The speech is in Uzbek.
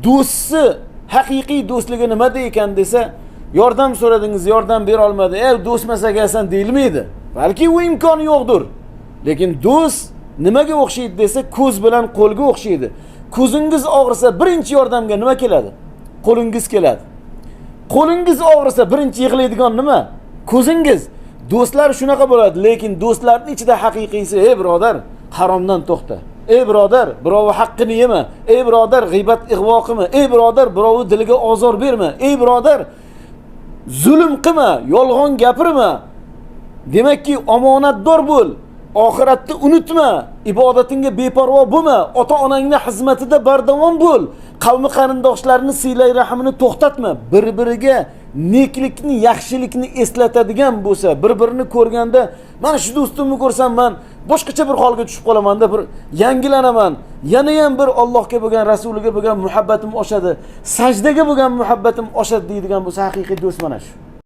do'sti haqiqiy do'stligi nimada ekan desa, yordam so'radingiz, yordam bera olmadi. Do'stmas ekansan deyilmaydi. Balki u imkoni yo'qdir. Lekin do'st nimaga o'xshaydi desa, ko'z bilan qo'lga o'xshaydi. Ko'zingiz og'risa birinchi yordamga nima keladi? Qo'lingiz keladi. Qo'lingiz og'risa birinchi yig'laydigan nima? Ko'zingiz. Do'stlar shunaqa bo'ladi, lekin do'stlarning ichida haqiqiysi, birodar, haromdan to'xta. Birodar, birovni haqqini yema. Birodar, g'iybat ig'vo qilma. Birodar, birovni diliga ozor berma. Birodar, zulm qilma, yolg'on gapirma. Demakki, omonatdor bo'l. Oxiratni unutma, ibodatingga beparvo bo'lma, ota-onangning xizmatida bardavom bo'l. Qavmi qarindoshlarini siylay rahmini to'xtatma. Bir-biriga neklikni, yaxshilikni eslatadigan bo'lsa, bir-birini ko'rganda, mana shu do'stimni ko'rsam men boshqacha bir holga tushib qolaman-da, bir yangilanaman. Yana ham bir Allohga bo'lgan, Rasuliga bo'lgan muhabbatim oshadi, sajdaga bo'lgan muhabbatim oshadi deydigan bo'lsa, haqiqiy do'st mana shu.